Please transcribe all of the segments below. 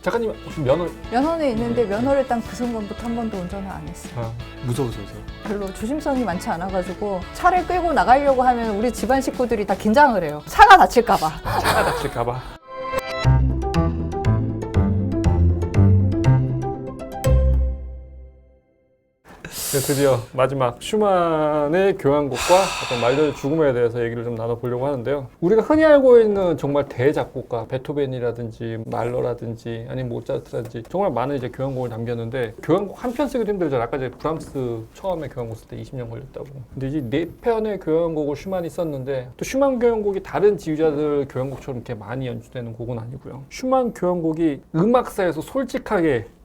작가님 혹시 면허는 있는데 면허를 딴 그 순간부터 한 번도 운전을 안 했어요. 무서워서. 별로 조심성이 많지 않아가지고 차를 끌고 나가려고 하면 우리 집안 식구들이 다 긴장을 해요. 차가 다칠까봐. 차가 다칠까봐. 네, 드디어 마지막 슈만의 교향곡과 어떤 말들의 죽음에 대해서 얘기를 좀 나눠보려고 하는데요. 우리가 흔히 알고 있는 정말 대작곡가 베토벤이라든지 말러라든지 아니면 모차르트라든지 정말 많은 이제 교향곡을 남겼는데 교향곡 한 편 쓰기도 힘들죠. 아까 이제 브람스 처음에 교향곡 쓸 때 20년 걸렸다고. 근데 이제 4편의 교향곡을 슈만이 썼는데 또 슈만 교향곡이 다른 지휘자들 교향곡처럼 이렇게 많이 연주되는 곡은 아니고요. 슈만 교향곡이 음악사에서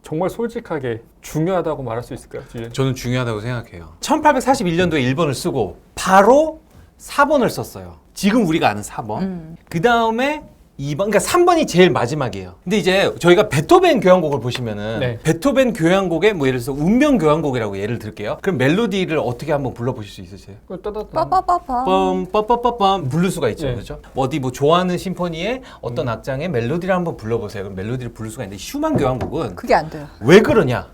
정말 솔직하게 중요하다고 말할 수 있을까요? 저는 중요하다고 생각해요. 1841년도에 1번을 쓰고 바로 4번을 썼어요. 지금 우리가 아는 4번. 그 다음에 2번, 그러니까 3번이 제일 마지막이에요. 근데 이제 저희가 베토벤 교향곡을 보시면은 네. 베토벤 교향곡에 뭐 예를 들어서 운명 교향곡이라고 예를 들게요. 그럼 멜로디를 어떻게 한번 불러보실 수 있으세요? 빠빠빠빠. 빰빠빠빠빰 부를 수가 있죠. 네. 그렇죠? 어디 뭐 좋아하는 심포니의 어떤 악장의 멜로디를 한번 불러보세요. 그럼 멜로디를 부를 수가 있는데 슈만 교향곡은 그게 안 돼요. 왜 그러냐?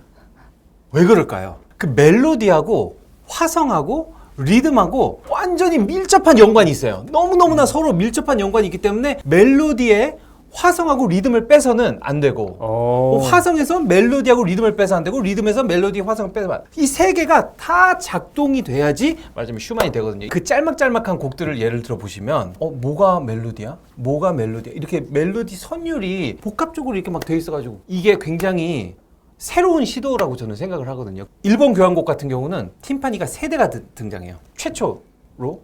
왜 그럴까요? 그 멜로디하고 화성하고 리듬하고 완전히 밀접한 연관이 있어요. 너무너무나 서로 밀접한 연관이 있기 때문에 멜로디에 화성하고 리듬을 빼서는 안 되고 화성에서 멜로디하고 리듬을 빼서 안 되고 리듬에서 멜로디 화성을 빼서 안 되고 이 세 개가 다 작동이 돼야지 말하자면 슈만이 되거든요. 그 짤막짤막한 곡들을 예를 들어 보시면 뭐가 멜로디야? 뭐가 멜로디야? 이렇게 멜로디 선율이 복합적으로 이렇게 막 돼 있어가지고 이게 굉장히 새로운 시도라고 저는 생각을 하거든요. 일본 교향곡 같은 경우는 팀파니가 3대가 등장해요. 최초로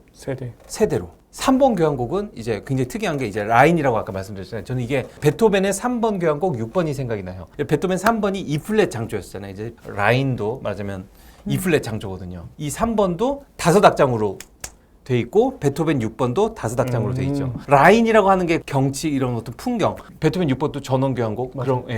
세대로. 3번 교향곡은 이제 굉장히 특이한 게 이제 라인이라고 아까 말씀드렸잖아요. 저는 이게 베토벤의 3번 교향곡 6번이 생각이 나요. 베토벤 3번이 E 플랫 장조였잖아요. 이제 라인도 말하자면 E 플랫 장조거든요. 이 3번도 5악장으로 돼 있고 베토벤 6번도 5악장으로 돼 있죠. 라인이라고 하는 게 경치 이런 어떤 풍경. 베토벤 6번도 전원 교향곡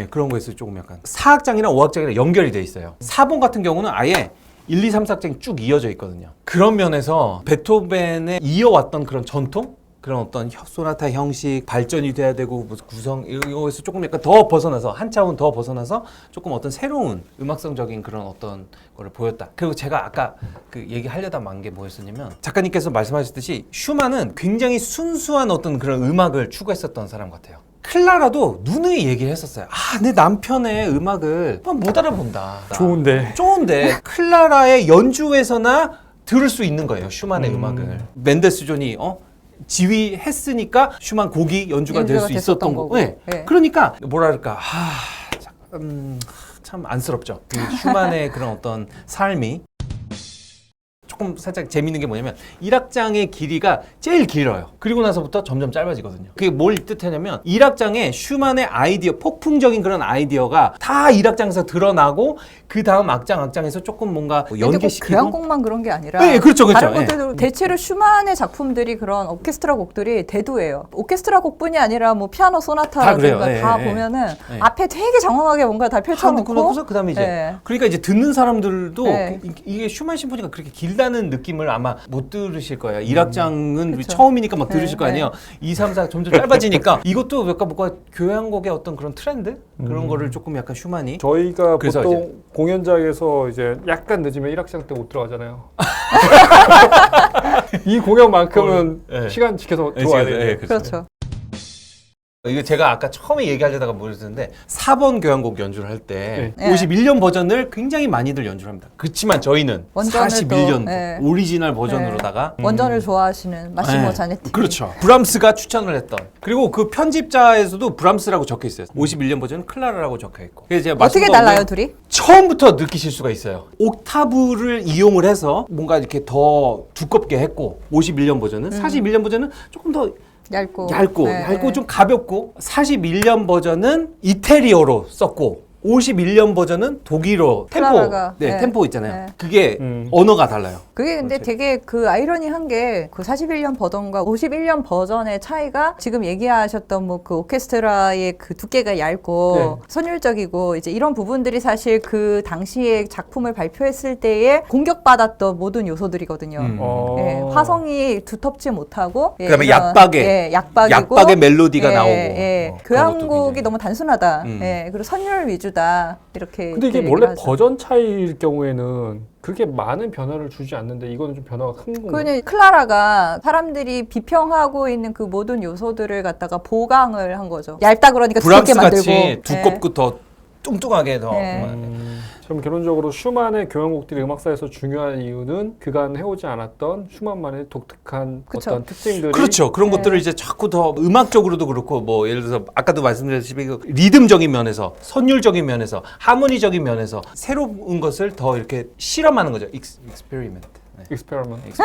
그런 거에서 조금 약간 4악장이랑 5악장이랑 연결이 돼 있어요. 4번 같은 경우는 아예 1, 2, 3, 4악장이 쭉 이어져 있거든요. 그런 면에서 베토벤의 이어왔던 그런 전통? 그런 어떤 소나타 형식, 발전이 돼야 되고 무슨 구성 이거에서 조금 약간 더 벗어나서 한 차원 더 벗어나서 조금 어떤 새로운 음악성적인 그런 어떤 거를 보였다. 그리고 제가 아까 그 얘기하려다 만 게 뭐였었냐면 작가님께서 말씀하셨듯이 슈만은 굉장히 순수한 어떤 그런 음악을 추구했었던 사람 같아요. 클라라도 누누이 얘기를 했었어요. 내 남편의 음악을 못 알아본다. 좋은데 클라라의 연주에서나 들을 수 있는 거예요. 슈만의 음악을. 멘델스존이 지휘했으니까 슈만 곡이 연주가 될 수 있었던 거고. 네. 그러니까 뭐랄까 참 안쓰럽죠. 그 슈만의 그런 어떤 삶이 조금 살짝 재밌는 게 뭐냐면 1악장의 길이가 제일 길어요. 그리고 나서부터 점점 짧아지거든요. 그게 뭘 뜻하냐면 1악장에 슈만의 아이디어, 폭풍적인 그런 아이디어가 다 1악장에서 드러나고 그 다음 악장에서 조금 뭔가 연계시키고 교향곡만 그런 게 아니라 네, 그렇죠. 다른 곡들도 대체로 슈만의 작품들이 그런 오케스트라 곡들이 대두예요. 오케스트라 곡뿐이 아니라 뭐 피아노 소나타라든가 다 보면은 앞에 되게 장황하게 뭔가 다 펼쳐놓고 그다음에 이제 그러니까 이제 듣는 사람들도 이게 슈만 심포니가 그렇게 길다는 느낌을 아마 못 들으실 거예요. 1악장은 처음이니까 막 들으실 거 아니에요. 2, 3, 4 점점 짧아지니까 이것도 약간 뭔가 교향곡의 어떤 그런 트렌드? 그런 거를 조금 약간 슈만이 저희가 보통 공연장에서 이제 약간 늦으면 1악장 때 못 들어가잖아요. 이 공연만큼은 시간 지켜서 들어와야 돼요. 그렇죠. 이거 제가 아까 처음에 얘기하려다가 모르겠는데 4번 교향곡 연주를 할 때 51년 버전을 굉장히 많이들 연주를 합니다. 그렇지만 저희는 41년 오리지널 버전으로다가 원전을 좋아하시는 마시모 자네티. 그렇죠. 브람스가 추천을 했던. 그리고 그 편집자에서도 브람스라고 적혀 있어요. 51년 버전은 클라라라고 적혀 있고. 그래서 제가 어떻게 달라요, 둘이? 처음부터 느끼실 수가 있어요. 옥타브를 이용을 해서 뭔가 이렇게 더 두껍게 했고 51년 버전은 41년 버전은 조금 더 얇고 좀 가볍고 41년 버전은 이태리어로 썼고 51년 버전은 독일어 템포, 클라라가, 네, 네. 템포 있잖아요. 네. 그게 언어가 달라요. 그게 근데 그렇지. 되게 그 아이러니한 게 그 41년 버전과 51년 버전의 차이가 지금 얘기하셨던 뭐 그 오케스트라의 그 두께가 얇고 네. 선율적이고 이제 이런 부분들이 사실 그 당시에 작품을 발표했을 때에 공격받았던 모든 요소들이거든요. 예, 화성이 두텁지 못하고 예, 그다음에 이런, 약박에 예, 약박이고 약박의 멜로디가 예, 나오고 예, 그런 것도 교향곡이 굉장히- 너무 단순하다. 예, 그리고 선율 위주다. 이렇게 근데 이게 얘기를 원래 하죠. 버전 차이일 경우에는 그렇게 많은 변화를 주지 않는데 이거는 좀 변화가 큰 건가요? 그냥 클라라가 사람들이 비평하고 있는 그 모든 요소들을 갖다가 보강을 한 거죠. 얇다 그러니까 두껍게 브람스 만들고. 같이 두껍고 더 뚱뚱하게 더 네. 그럼 결론적으로 슈만의 교향곡들이 음악사에서 중요한 이유는 그간 해오지 않았던 슈만만의 독특한 그쵸. 어떤 특징들이 그렇죠. 그런 네. 것들을 이제 자꾸 더 음악적으로도 그렇고 뭐 예를 들어서 아까도 말씀드렸듯이 그 리듬적인 면에서 선율적인 면에서 하모니적인 면에서 새로운 것을 더 이렇게 실험하는 거죠. 익스페리멘트. 네. 익스페리먼트.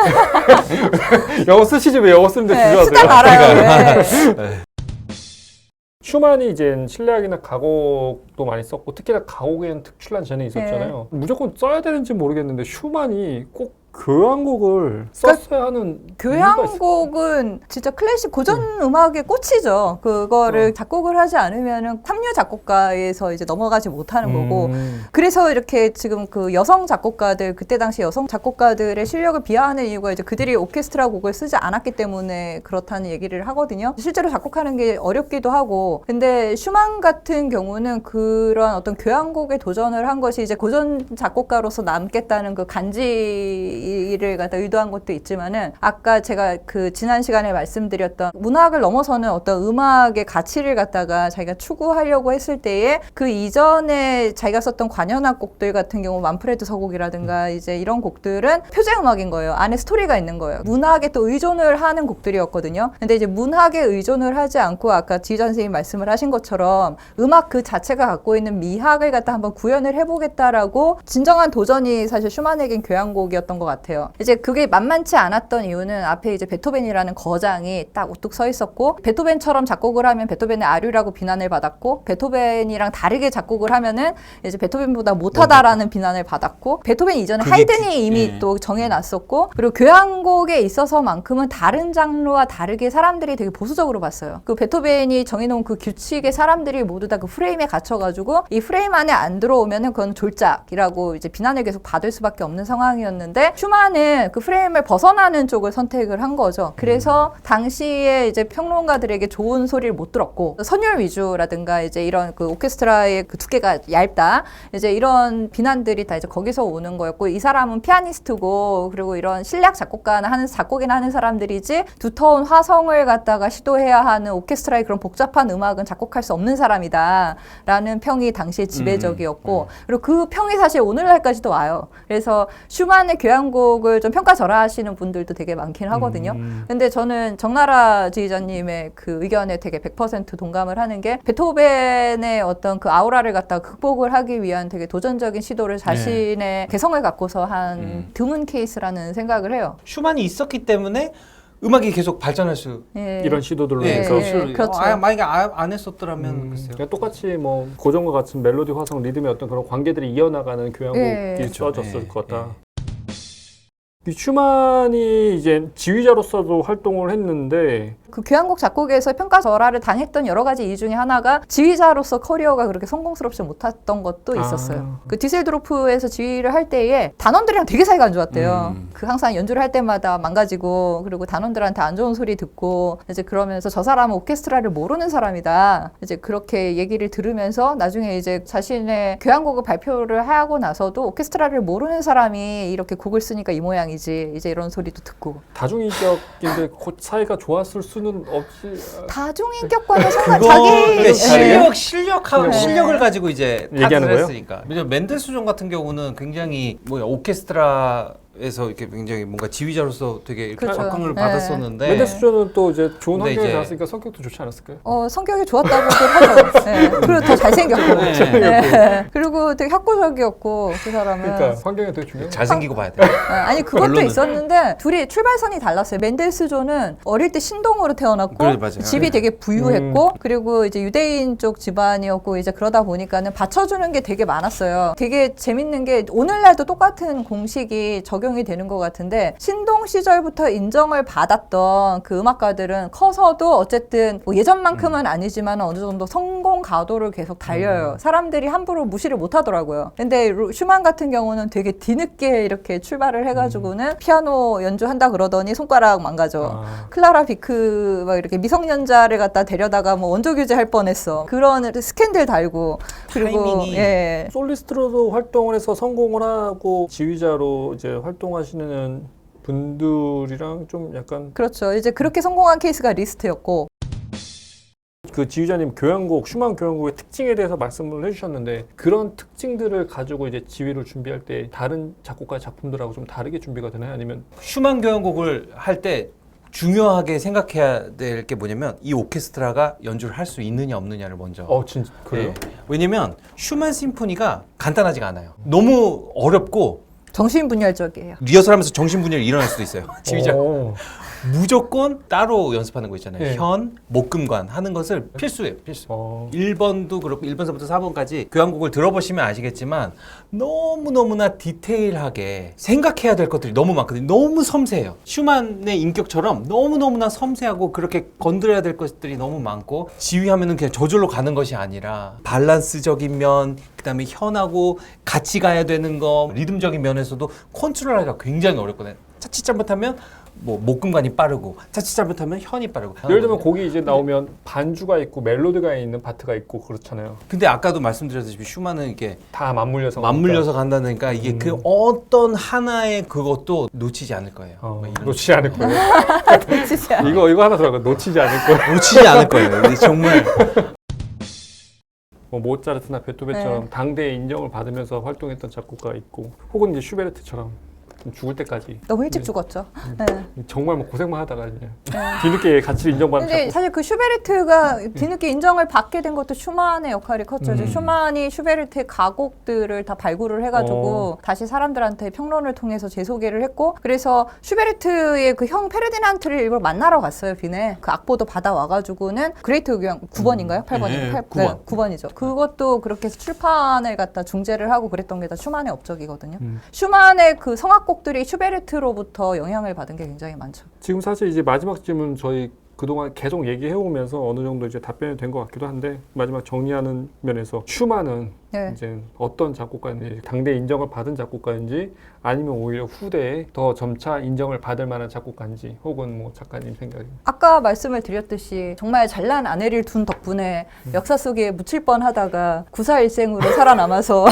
영어 쓰시지 왜 영어 쓰는데 네, 주저하세요? 수단 알아요. 네. 슈만이 이제 실내악이나 가곡도 많이 썼고 특히나 가곡에는 특출난 재능이 있었잖아요. 무조건 써야 되는지 모르겠는데 슈만이 꼭 교향곡을 썼어야 하는 이유가 있을까요? 교향곡은 진짜 클래식 고전 음악의 꽃이죠. 그거를 작곡을 하지 않으면은 삼류 작곡가에서 이제 넘어가지 못하는 거고. 그래서 이렇게 지금 그 여성 작곡가들, 그때 당시 여성 작곡가들의 실력을 비하하는 이유가 이제 그들이 오케스트라 곡을 쓰지 않았기 때문에 그렇다는 얘기를 하거든요. 실제로 작곡하는 게 어렵기도 하고. 근데 슈만 같은 경우는 그런 어떤 교향곡에 도전을 한 것이 이제 고전 작곡가로서 남겠다는 그 간지를 갖다 의도한 것도 있지만은 아까 제가 그 지난 시간에 말씀드렸던 문학을 넘어서는 어떤 음악의 가치를 갖다가 자기가 추구하려고 했을 때에 그 이전에 자기가 썼던 관현악 곡들 같은 경우 만프레드 서곡이라든가 이제 이런 곡들은 표제 음악인 거예요. 안에 스토리가 있는 거예요. 문학에 또 의존을 하는 곡들이었거든요. 근데 이제 문학에 의존을 하지 않고 아까 지휘자 선생님 말씀을 하신 것처럼 음악 그 자체가 갖고 있는 미학을 갖다 한번 구현을 해보겠다라고 진정한 도전이 사실 슈만에겐 교향곡이었던 것 같아요. 이제 그게 만만치 않았던 이유는 앞에 이제 베토벤이라는 거장이 딱 우뚝 서 있었고 베토벤처럼 작곡을 하면 베토벤의 아류라고 비난을 받았고 베토벤이랑 다르게 작곡을 하면은 이제 베토벤보다 못하다라는 비난을 받았고 베토벤 이전에 그게 하이든이 이미 예. 또 정해놨었고 그리고 교향곡에 있어서만큼은 다른 장르와 다르게 사람들이 되게 보수적으로 봤어요. 그 베토벤이 정해놓은 그 규칙에 사람들이 모두 다 그 프레임에 갇혀가지고 이 프레임 안에 안 들어오면은 그건 졸작이라고 이제 비난을 계속 받을 수밖에 없는 상황이었는데 슈만은 그 프레임을 벗어나는 쪽을 선택을 한 거죠. 그래서 당시에 이제 평론가들에게 좋은 소리를 못 들었고 선율 위주라든가 이제 이런 그 오케스트라의 그 두께가 얇다 이제 이런 비난들이 다 이제 거기서 오는 거였고 이 사람은 피아니스트고 그리고 이런 실력 작곡가나 하는 작곡이나 하는 사람들이지 두터운 화성을 갖다가 시도해야 하는 오케스트라의 그런 복잡한 음악은 작곡할 수 없는 사람이다라는 평이 당시에 지배적이었고 그리고 그 평이 사실 오늘날까지도 와요. 그래서 슈만의 교향곡을 좀 평가절하하시는 분들도 되게 많긴 하거든요. 근데 저는 정나라 지휘자님의 그 의견에 되게 100% 동감을 하는 게 베토벤의 어떤 그 아우라를 갖다 극복을 하기 위한 되게 도전적인 시도를 자신의 개성을 갖고서 한 드문 케이스라는 생각을 해요. 슈만이 있었기 때문에 음악이 계속 발전할 수 예. 이런 시도들로 네, 해서 그렇죠. 만약에 안 했었더라면 글쎄요. 그냥 똑같이 뭐 고전과 같은 멜로디, 화성, 리듬의 어떤 그런 관계들이 이어나가는 교향곡이 예. 써졌을 예, 것 같다. 이 슈만이 이제 지휘자로서도 활동을 했는데 그 교향곡 작곡에서 평가절하를 당했던 여러 가지 이유 중에 하나가 지휘자로서 커리어가 그렇게 성공스럽지 못했던 것도 있었어요. 그 디셀도르프에서 지휘를 할 때에 단원들이랑 되게 사이가 안 좋았대요. 그 항상 연주를 할 때마다 망가지고 그리고 단원들한테 안 좋은 소리 듣고 이제 그러면서 저 사람은 오케스트라를 모르는 사람이다. 이제 그렇게 얘기를 들으면서 나중에 이제 자신의 교향곡을 발표를 하고 나서도 오케스트라를 모르는 사람이 이렇게 곡을 쓰니까 이 모양이지. 이제 이런 소리도 듣고. 다중인격인데 곧 사이가 좋았을 수는 없지. 다중인격과는 상관 그거 자기 실력을 가지고 이제 얘기하는 탓을 거예요? 했으니까. 맨델스존 같은 경우는 굉장히 오케스트라 에서 이렇게 굉장히 뭔가 지휘자로서 되게 이렇게 그렇죠. 각광을 네. 받았었는데 멘데스존은 또 이제 좋은 근데 환경에 이제- 나왔으니까 성격도 좋지 않았을까요? 성격이 좋았다고도 하죠. 네. 그리고 더 잘생겼고. 네. 네. 그리고 되게 학구적이었고 그 사람은. 그러니까 환경이 되게 중요해요. 잘생기고 봐야 돼요. 아니 그것도 결론은- 있었는데 둘이 출발선이 달랐어요. 멘델스존은 어릴 때 신동으로 태어났고 그래, 맞아요. 집이 네. 되게 부유했고 그리고 이제 유대인 쪽 집안이었고 이제 그러다 보니까는 받쳐주는 게 되게 많았어요. 되게 재밌는 게 오늘날도 똑같은 공식이 적용이 되는 것 같은데 신동 시절부터 인정을 받았던 그 음악가들은 커서도 어쨌든 뭐 예전만큼은 아니지만 어느 정도 성공 가도를 계속 달려요. 사람들이 함부로 무시를 못 하더라고요. 근데 슈만 같은 경우는 되게 뒤늦게 이렇게 출발을 해가지고는 피아노 연주한다 그러더니 손가락 망가져. 아. 클라라 비크 막 이렇게 미성년자를 갖다 데려다가 뭐 원조 규제할 뻔했어. 그런 스캔들 달고 그리고 타이밍이- 예. 솔리스트로도 활동을 해서 성공을 하고 지휘자로 이제 활동하시는 분들이랑 좀 약간 그렇죠. 이제 그렇게 성공한 케이스가 리스트였고 그 지휘자님 교향곡 슈만 교향곡의 특징에 대해서 말씀을 해주셨는데 그런 특징들을 가지고 이제 지휘를 준비할 때 다른 작곡가의 작품들하고 좀 다르게 준비가 되나요? 아니면 슈만 교향곡을 할 때 중요하게 생각해야 될 게 뭐냐면 이 오케스트라가 연주를 할 수 있느냐 없느냐를 먼저. 진짜 그래요? 네. 왜냐면 슈만 심포니가 간단하지가 않아요. 너무 어렵고 정신분열적이에요. 리허설하면서 정신분열이 일어날 수도 있어요. 지휘자. 오. 무조건 따로 연습하는 거 있잖아요. 네. 현, 목금관 하는 것을 필수예요. 필수. 1번도 그렇고 1번서부터 4번까지 교향곡을 들어보시면 아시겠지만 너무너무나 디테일하게 생각해야 될 것들이 너무 많거든요. 너무 섬세해요. 슈만의 인격처럼 너무너무나 섬세하고 그렇게 건드려야 될 것들이 너무 많고 지휘하면은 그냥 저절로 가는 것이 아니라 밸런스적인 면, 그다음에 현하고 같이 가야 되는 거, 리듬적인 면에서도 컨트롤하기가 굉장히 어렵거든요. 자칫 잘못하면 뭐 목금관이 빠르고 자칫 잘못하면 현이 빠르고. 예를 들면 곡이 이제 나오면 반주가 있고 멜로디가 있는 파트가 있고 그렇잖아요. 근데 아까도 말씀드렸다시피 슈만은 이게 다 맞물려서 맞물려서 간다니까 이게 그 어떤 하나의 그것도 놓치지 않을 거예요. 뭐 이런 놓치지 않을 거예요. 진짜. 이거 하나 들어가 놓치지 않을 거예요. 놓치지 않을 거예요. 이게 정말 뭐 모차르트나 베토벤처럼 네. 당대의 인정을 받으면서 활동했던 작곡가 있고 혹은 이제 슈베르트처럼 좀 죽을 때까지 너무 일찍 죽었죠. 네. 정말 뭐 고생만 하다가 이제 뒤늦게 가치를 인정받는 근데 작곡. 사실 그 슈베르트가 뒤늦게 인정을 받게 된 것도 슈만의 역할이 컸죠. 슈만이 슈베르트의 가곡들을 다 발굴을 해가지고 다시 사람들한테 평론을 통해서 재소개를 했고 그래서 슈베르트의 그 형 페르디난트를 일부러 만나러 갔어요. 빈에. 그 악보도 받아와가지고는 그레이트 교향 9번인가요? 8번인가요? 네, 9번. 9번이죠. 그것도 그렇게 출판을 갖다 중재를 하고 그랬던 게 다 슈만의 업적이거든요. 슈만의 그 성악곡들이 슈베르트로부터 영향을 받은 게 굉장히 많죠. 지금 사실 이제 마지막 질문 저희 그동안 계속 얘기해 오면서 어느 정도 이제 답변이 된 것 같기도 한데 마지막 정리하는 면에서 슈만은 네. 이제 어떤 작곡가인지 당대 인정을 받은 작곡가인지 아니면 오히려 후대에 더 점차 인정을 받을 만한 작곡가인지 혹은 뭐 작가님 생각이 아까 말씀을 드렸듯이 정말 잘난 아내를 둔 덕분에 역사 속에 묻힐 뻔하다가 구사일생으로 살아남아서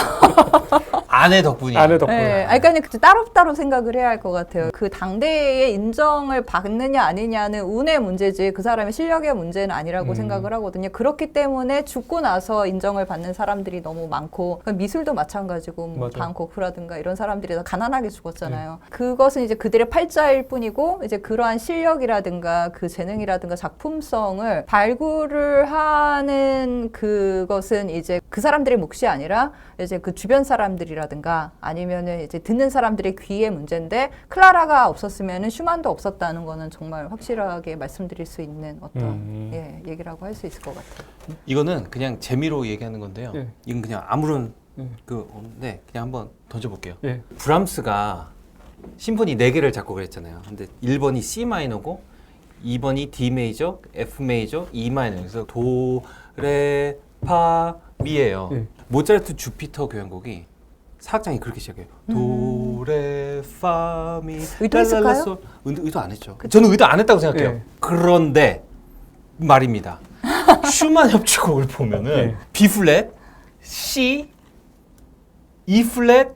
아내 덕분이. 아내 덕분에 네, 아니, 그러니까 그때 따로따로 생각을 해야 할 것 같아요. 그 당대의 인정을 받느냐 아니냐는 운의 문제지 그 사람의 실력의 문제는 아니라고 생각을 하거든요. 그렇기 때문에 죽고 나서 인정을 받는 사람들이 너무 많고 미술도 마찬가지고 뭐 맞아. 반 고흐라든가 이런 사람들이 다 가난하게 죽었잖아요. 그것은 이제 그들의 팔자일 뿐이고 이제 그러한 실력이라든가 그 재능이라든가 작품성을 발굴을 하는 그것은 이제 그 사람들의 몫이 아니라 이제 그 주변 사람들이라든가 아니면은 이제 듣는 사람들의 귀의 문제인데 클라라가 없었으면은 슈만도 없었다는 거는 정말 확실하게 말씀드릴 수 있는 어떤 예, 얘기라고 할 수 있을 것 같아요. 이거는 그냥 재미로 얘기하는 건데요. 예. 이건 그냥 아무런 예. 네, 그냥 한번 던져볼게요. 예. 브람스가 심포니 4개를 작곡을 했잖아요. 근데 1번이 C 마이너고 2번이 D 메이저, F 메이저, E 마이너. 그래서 도, 레, 파, 미예요. 예. 모차르트 주피터 교향곡이 사악장이 그렇게 시작해요. 도, 레, 파, 미, 의도했을까요? 랄랄라, 솔. 의도 안 했죠. 저는 의도 안 했다고 생각해요. 예. 그런데 말입니다. 슈만 협주곡을 보면은 예. B 플랫, C, E 플랫,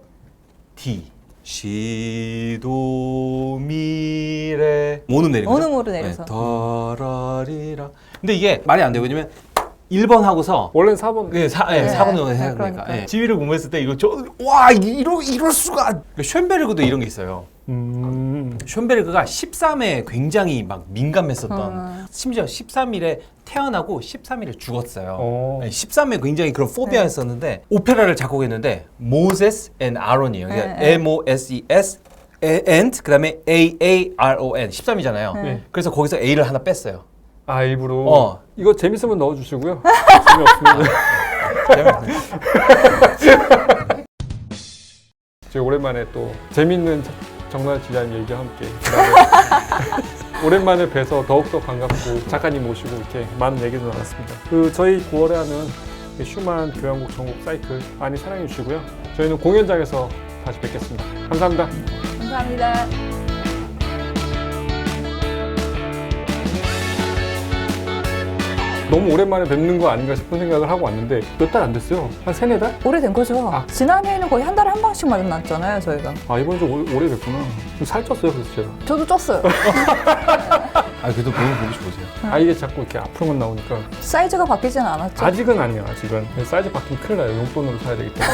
D. 시, 도, 미, 레. 오는 내리죠. 오는 모를 내려서. 네. 더라리라. 근데 이게 말이 안 돼요. 왜냐면 1번 하고서 원래는 4번. 네, 4번으로 해야 되니까. 그러니까. 예. 지휘를 공부했을 때 이거 와 이럴 수가. 쇤베르그도 이런 게 있어요. 쇤베르그가 13에 굉장히 막 민감했었던 심지어 13일에 태어나고 13일에 죽었어요. 13에 굉장히 그런 포비아였었는데 오페라를 작곡했는데 모세스 앤 아론이에요. 그러니까 MOSES and 그다음에 AARON 13이잖아요. 네. 그래서 거기서 A를 하나 뺐어요. 아 일부러. 이거 재밌으면 넣어주시고요. 재미없으면. 제가 오랜만에 또 재밌는 정말 디자인 얘기와 함께 오랜만에 뵈서 더욱더 반갑고 작가님 모시고 이렇게 많은 얘기도 나눴습니다. 저희 9월에 하는 슈만 교향곡 전곡 사이클 많이 사랑해 주시고요. 저희는 공연장에서 다시 뵙겠습니다. 감사합니다. 감사합니다. 너무 오랜만에 뵙는 거 아닌가 싶은 생각을 하고 왔는데 몇 달 안 됐어요. 한 3-4달? 오래된 거죠. 아. 지난해에는 거의 한 달에 한 번씩 만났잖아요, 저희가. 아 이번 주 오래 뵙구나. 좀 살쪘어요 그래서 제가. 저도 쪘어요. 아 그래도 보고 보세요. 아 이게 자꾸 이렇게 앞으로만 나오니까 사이즈가 바뀌지는 않았죠. 아직은 아니에요. 아직은 사이즈 바뀌면 큰일 나요. 용돈으로 사야 되기 때문에.